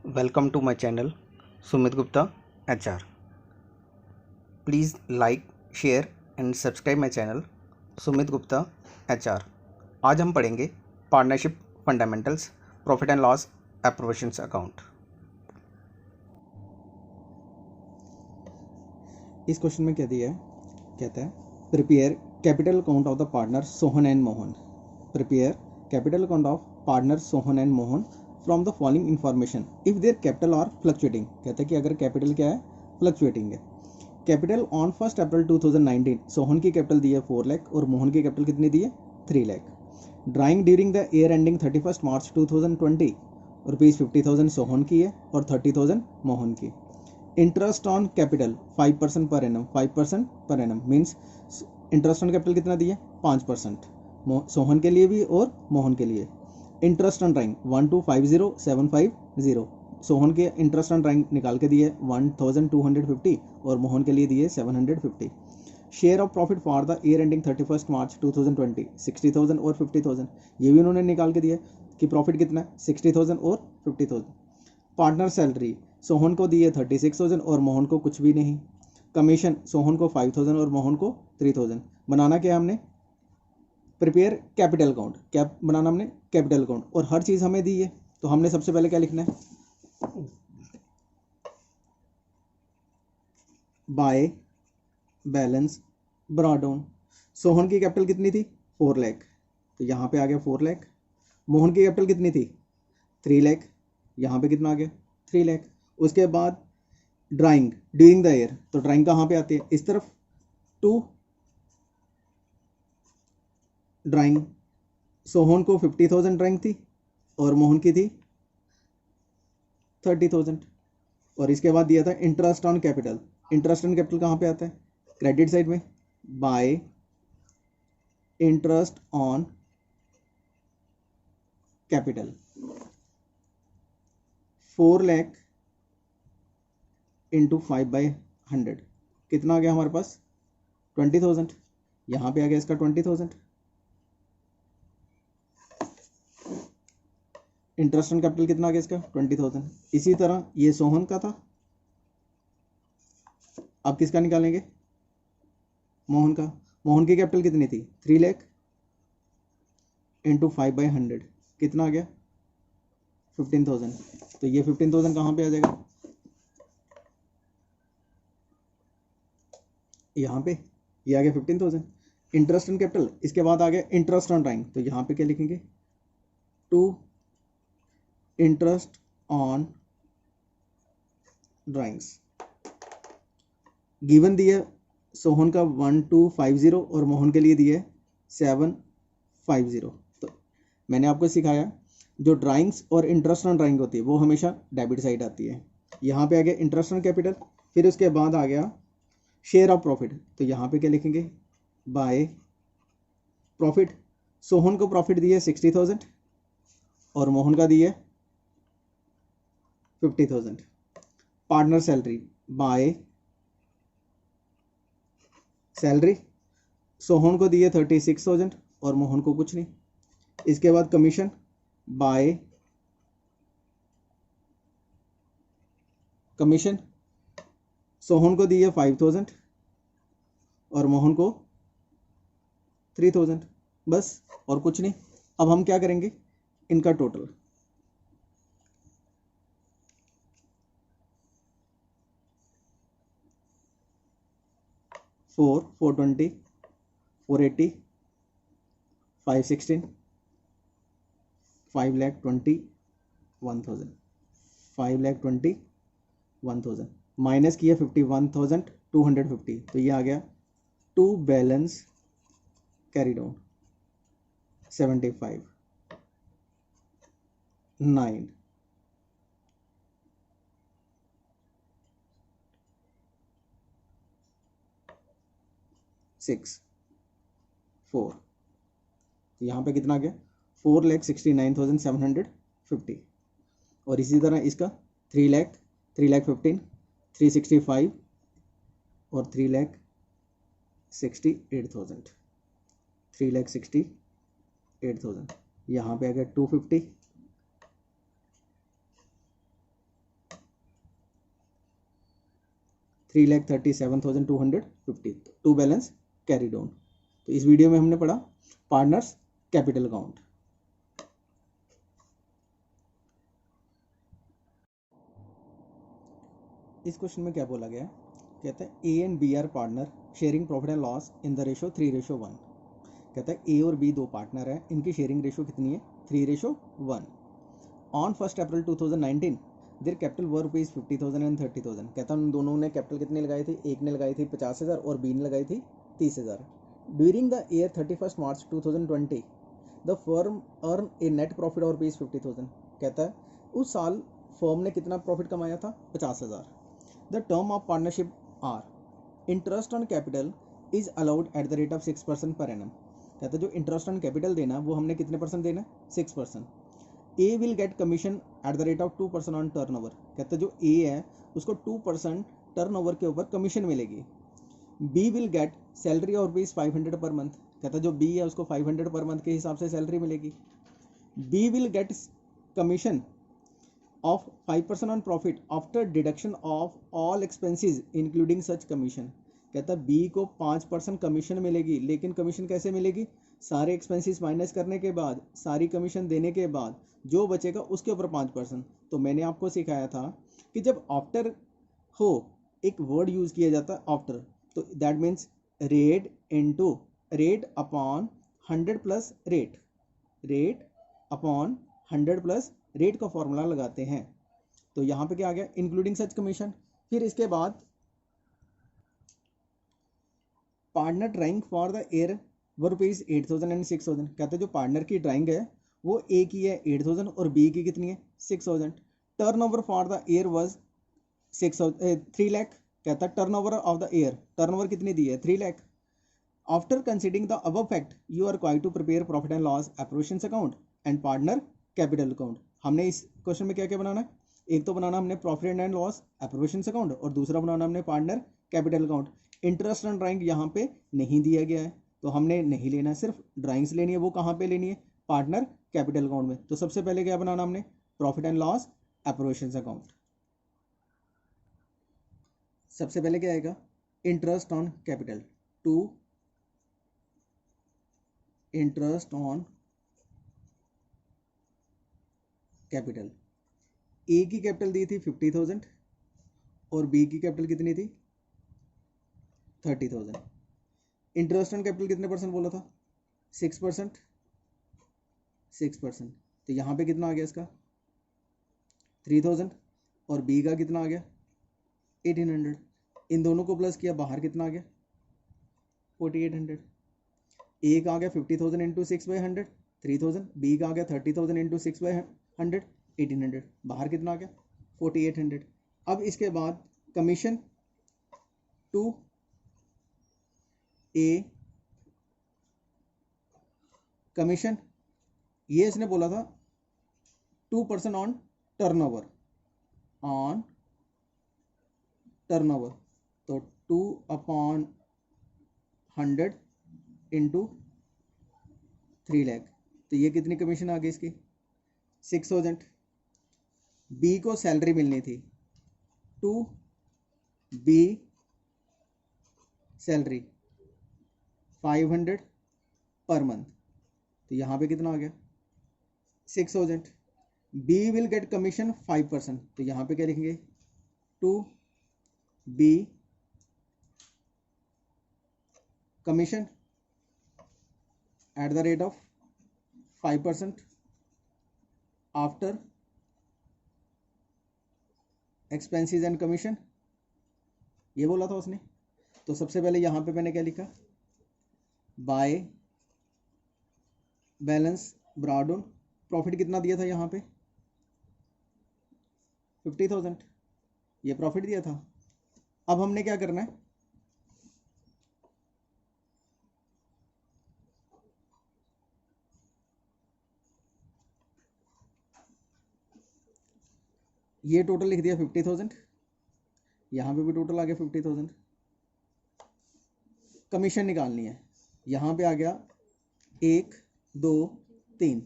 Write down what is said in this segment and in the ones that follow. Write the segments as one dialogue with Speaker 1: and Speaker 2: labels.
Speaker 1: Welcome to my channel Sumit Gupta HR. Please like, share and subscribe my channel Sumit Gupta HR. आज हम पढ़ेंगे partnership fundamentals profit and loss appropriations account.
Speaker 2: इस question में क्या दिया है, कहता है prepare capital account of the partner Sohan and Mohan. Prepare capital account of partner Sohan and Mohan from the following information if their capital are fluctuating. कहता है कि अगर कैपिटल क्या है, फ्लक्चुएटिंग है। कैपिटल ऑन 1 अप्रैल 2019 सोहन की कैपिटल दी है 4 लाख और मोहन की कैपिटल कितनी दी है 3 lakh. Drawing during the year ending 31 March 2020 rupees 50,000 Sohan की है और 30,000 मोहन की। Interest on capital 5% per annum. 5% per annum means interest on capital कितना दिया 5%, सोहन के लिए भी और मोहन के लिए। इंटरेस्ट ऑन ड्राइंग 1250750, सोहन के इंटरेस्ट ऑन ड्राइंग निकाल के दिए 1250 और मोहन के लिए दिए 750। Share of profit for the year ending 31 मार्च 2020 60,000 और 50,000, ये भी उन्होंने निकाल के दिया कि प्रॉफिट कितना है 60,000 और 50,000। पार्टनर सैलरी सोहन को दी है 36,000 और मोहन को कुछ भी नहीं। कमीशन सोहन को 5,000 और मोहन को 3,000। बनाना क्या हमने, प्रिपेयर कैपिटल अकाउंट। क्या बनाना हमने, कैपिटल अकाउंट। और हर चीज़ हमें दी है तो हमने सबसे पहले क्या लिखना है, by balance brought down. Sohan की कैपिटल कितनी थी 4 लाख, तो यहाँ पे आ गया 4 लाख। मोहन की कैपिटल कितनी थी 3 लाख, यहाँ पे कितना आ गया 3 लाख। उसके बाद ड्राइंग ड्यूरिंग द ईयर, तो ड्राइंग कहाँ पे आती है इस तरफ, टू ड्राइंग। सोहन को 50,000 ड्राइंग थी और मोहन की थी 30,000। और इसके बाद दिया था interest on capital. Interest on capital कहाँ पे आता है, क्रेडिट साइड में, bye interest on capital 4 lakh into 5/100 कितना आ गया हमारे पास 20,000। यहाँ पे आ गया इसका 20,000। इंटरेस्ट ऑन कैपिटल कितना आ गया इसका 20,000। इसी तरह ये सोहन का था, अब किसका निकालेंगे, मोहन का। मोहन की कैपिटल कितनी थी 3 लाख इंटू 5/100 कितना आ गया 15,000। तो ये 15,000 कहाँ पे आ जाएगा, यहाँ पे, ये आ गया 15,000 इंटरेस्ट ऑन कैपिटल। इसके बाद आ गया इंटरेस्ट ऑन ड्राइंग, तो यहाँ पे क्या लिखेंगे, to interest on drawings. Given दिया सोहन का 1250 और मोहन के लिए दिया 750। तो मैंने आपको सिखाया जो ड्राइंग्स और इंटरेस्ट ऑन ड्राइंग होती है वो हमेशा डेबिट साइड आती है। यहाँ पे आ गया इंटरेस्ट ऑन कैपिटल, फिर उसके बाद आ गया शेयर ऑफ प्रॉफिट, तो यहाँ पे क्या लिखेंगे, बाय प्रॉफिट। सोहन को प्रॉफिट दिए 60,000 और मोहन का दिए 50,000। Partner salary by salary, Sohan को दिए 36,000 और मोहन को कुछ नहीं। इसके बाद कमीशन बाय कमीशन, सोहन को दिए 5,000 और मोहन को 3,000, बस और कुछ नहीं। अब हम क्या करेंगे, इनका टोटल 420 480 516 5,21,000 5,21,000 माइनस किया 51,250, तो ये आ गया टू बैलेंस कैरी डाउन 75 9 6 4। तो यहाँ पे कितना आ गया 4,69,750। और इसी तरह इसका 3,15,365 और 3,68,000 3,68,000। यहाँ पे आ गया 250 3,37,250, टू बैलेंस कैरीड ऑन। तो इस वीडियो में हमने पढ़ा पार्टनर्स कैपिटल अकाउंट। इस क्वेश्चन में क्या बोला गया, कहता है A and B are partner sharing profit and loss in the ratio 3:1। कहता है ए और बी दो पार्टनर हैं, इनकी शेयरिंग रेशो कितनी है, 3:1। On 1 April 2019 their capital were rupees 50,000 and 30,000। कहता है उन दोनों ने कैपिटल कितनी लगाई थी, एक ने लगाई थी 50,000 और बी ने लगाई थी 30,000। During the year 31 March 2020 the firm earn A net profit of rupees 50,000। कहता है उस साल फर्म ने कितना प्रॉफिट कमाया था, 50,000। The term of partnership are interest on capital is allowed at the rate of 6% per annum. कहता है जो इंटरेस्ट ऑन कैपिटल देना वो हमने कितने परसेंट देना है, 6%। A will get commission at the rate of 2% on turnover. कहते हैं जो ए है उसको 2% टर्न ओवर के ऊपर कमीशन मिलेगी। बी विल गेट सैलरी और रुपीज़ 500 पर मंथ। कहता है जो बी है उसको 500 पर मंथ के हिसाब से सैलरी मिलेगी। B will get commission of 5% on profit after deduction of all expenses including such commission. कहता है बी को 5% कमीशन मिलेगी, लेकिन कमीशन कैसे मिलेगी, सारे एक्सपेंसेस माइनस करने के बाद, सारी कमीशन देने के बाद जो बचेगा उसके ऊपर 5%। तो मैंने आपको सिखाया था कि जब आफ्टर हो एक वर्ड यूज किया जाता है आफ्टर, तो that means rate into rate upon 100 plus rate, rate upon 100 plus rate का फॉर्मूला लगाते हैं। तो यहाँ पे क्या आ गया, इंक्लूडिंग सच कमीशन। फिर इसके बाद partner drawing for the year वो रुपीज़ 8,000 एंड 6,000। कहते हैं जो पार्टनर की ड्राइंग है वो ए की है 8,000 और बी की कितनी है, 6,000। Turnover for the year was 3 lakh. कहता है turnover of the year, turnover कितनी दी है, 3 lakh. After considering the above fact you are quite to prepare profit and loss appropriations account and partner capital account. हमने इस question में क्या क्या बनाना है, एक तो बनाना हमने profit and loss appropriations account और दूसरा बनाना हमने partner capital account. Interest on drawing यहाँ पे नहीं दिया गया है तो हमने नहीं लेना है, सिर्फ ड्राइंग्स लेनी है। वो कहाँ पे लेनी है, पार्टनर कैपिटल अकाउंट में। तो सबसे पहले क्या बनाना हमने, profit and loss appropriations account. सबसे पहले क्या आएगा, interest on capital, to interest on capital. A की कैपिटल दी थी 50,000 और बी की कैपिटल कितनी थी, 30,000। इंटरेस्ट ऑन कैपिटल कितने परसेंट बोला था, 6%, 6%। तो यहाँ पे कितना आ गया इसका, 3,000 और बी का कितना आ गया, 1,800। इन दोनों को प्लस किया, बाहर कितना आ गया, 4,800। ए का आ गया 50,000 इंटू 6/100 3,000, बी का आ गया 30,000 इंटू 6/100 1,800, बाहर कितना आ गया, 4,800। अब इसके बाद कमीशन टू ए, कमीशन ये इसने बोला था 2% ऑन टर्नओवर, ऑन टर्नओवर। तो 2/100 इंटू 3 लाख, तो ये कितनी कमीशन आ गई इसकी, 6,000। बी को सैलरी मिलनी थी, to be salary 500 per month, तो यहाँ पे कितना आ गया, 6,000। बी विल गेट कमीशन 5%, तो यहाँ पे क्या लिखेंगे, to B commission at the rate of 5% after expenses and commission, ये बोला था उसने। तो सबसे पहले यहाँ पे मैंने क्या लिखा, by balance brought down, profit कितना दिया था यहाँ पे, 50,000, ये प्रॉफिट दिया था। अब हमने क्या करना है, ये टोटल लिख दिया 50,000, यहाँ पे भी टोटल आ गया 50,000। कमीशन निकालनी है, यहाँ पे आ गया 1 2 3,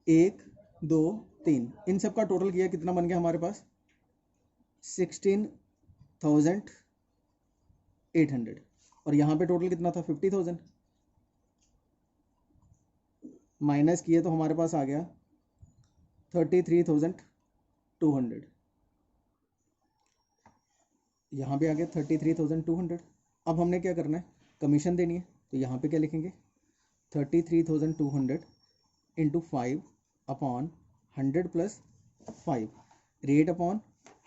Speaker 2: 1 2 3, इन सब का टोटल किया कितना बन गया हमारे पास, 33,800 और यहाँ पे टोटल कितना था 50,000 माइनस किए तो हमारे पास आ गया 33,200। यहाँ पे आ गया 33,200। अब हमने क्या करना है, कमीशन देनी है, तो यहाँ पे क्या लिखेंगे 33,200 into 5 upon 100 plus 5 rate upon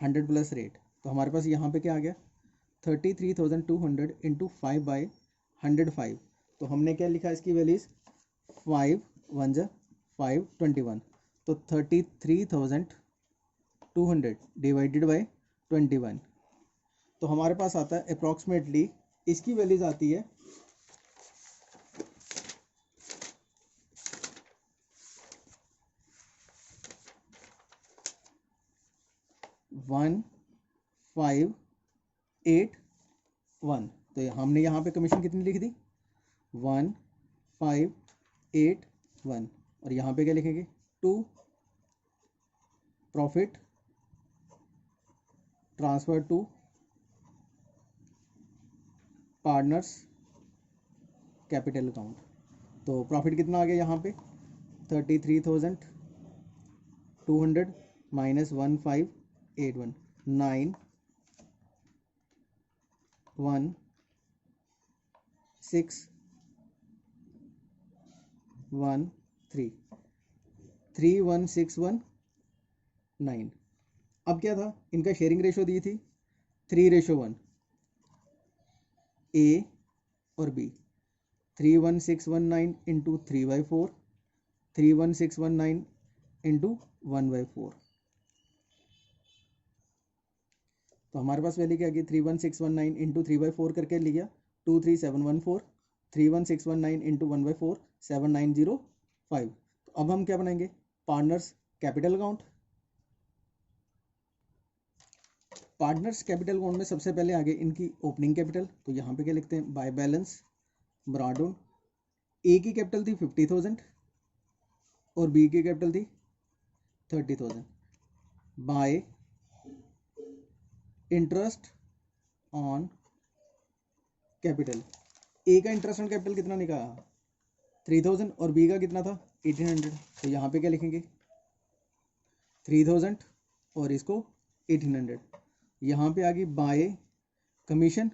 Speaker 2: 100 plus rate. तो हमारे पास यहाँ पे क्या आ गया 33,200 इंटू 5 बाई 105। तो हमने क्या लिखा इसकी वैल्यूज 5 1 जा 5 21, तो 33,200 डिवाइडेड बाई 21। तो हमारे पास आता है अप्रॉक्सीमेटली, इसकी वैल्यूज आती है 1581। तो हमने यहाँ पे कमीशन कितनी लिख दी 1581 और यहाँ पे क्या लिखेंगे 2 profit transfer to partners capital account. तो प्रॉफिट कितना आ गया यहाँ पे 33,200 माइनस 1581 91613 31619। अब क्या था, इनका शेयरिंग रेशो दी थी 3:1 ए और बी। 31619 into 3/4 31619 into 1/4। तो हमारे पास वैल्यू क्या आ गई 31619 इंटू 3/4 करके लिया 23714, 31619 इंटू 1/4 7905। तो अब हम क्या बनाएंगे partners capital account. Partners capital account में सबसे पहले आगे इनकी ओपनिंग कैपिटल, तो यहाँ पे क्या लिखते हैं बाय बैलेंस ब्रॉडन। ए की कैपिटल थी 50,000 और बी की कैपिटल थी 30,000 बाय इंटरेस्ट ऑन कैपिटल। ए का इंटरेस्ट ऑन कैपिटल कितना निकाला 3,000 और बी का कितना था 1,800। तो यहाँ पे क्या लिखेंगे 3,000 और इसको 1,800। यहाँ पे आ गई बाय कमीशन।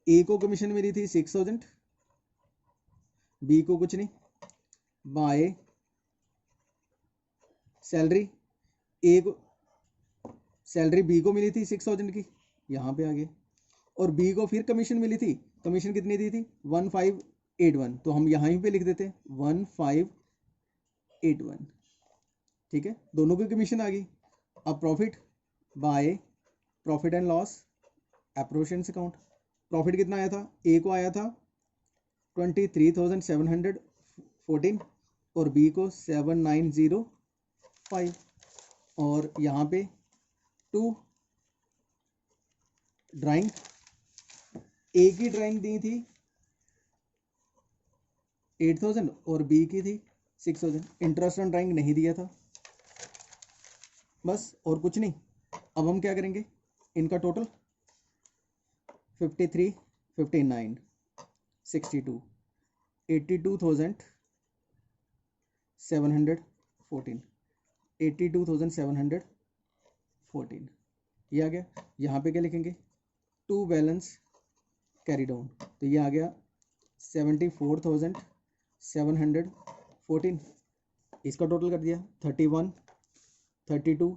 Speaker 2: ए को कमीशन मिली थी 6,000, बी को कुछ नहीं। बाय सैलरी, ए को सैलरी बी को मिली थी 6,000 की, यहाँ पे आ गए। और बी को फिर कमीशन मिली थी, कमीशन कितनी दी थी 1581, तो हम यहाँ पे लिख देते 1581। ठीक है, दोनों की कमीशन आ गई। अब profit by profit and loss appropriations account. Profit कितना आया था, ए को आया था 23,714 और बी को 7,905। और यहाँ पे 2 ड्राइंग, ए की ड्राइंग दी थी 8,000 और बी की थी 6,000। इंटरेस्ट ऑन ड्राइंग नहीं दिया था, बस और कुछ नहीं। अब हम क्या करेंगे, इनका टोटल 53, 59, 62, 82,714, 82,714 ये आ गया। यहाँ पे क्या लिखेंगे 2 बैलेंस कैरी डाउन, तो ये आ गया 74,714। इसका टोटल कर दिया 31, 32,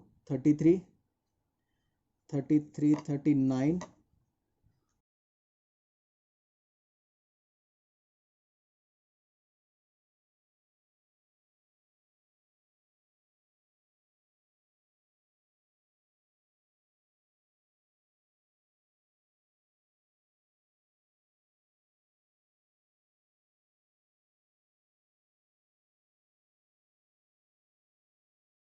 Speaker 2: 33, 39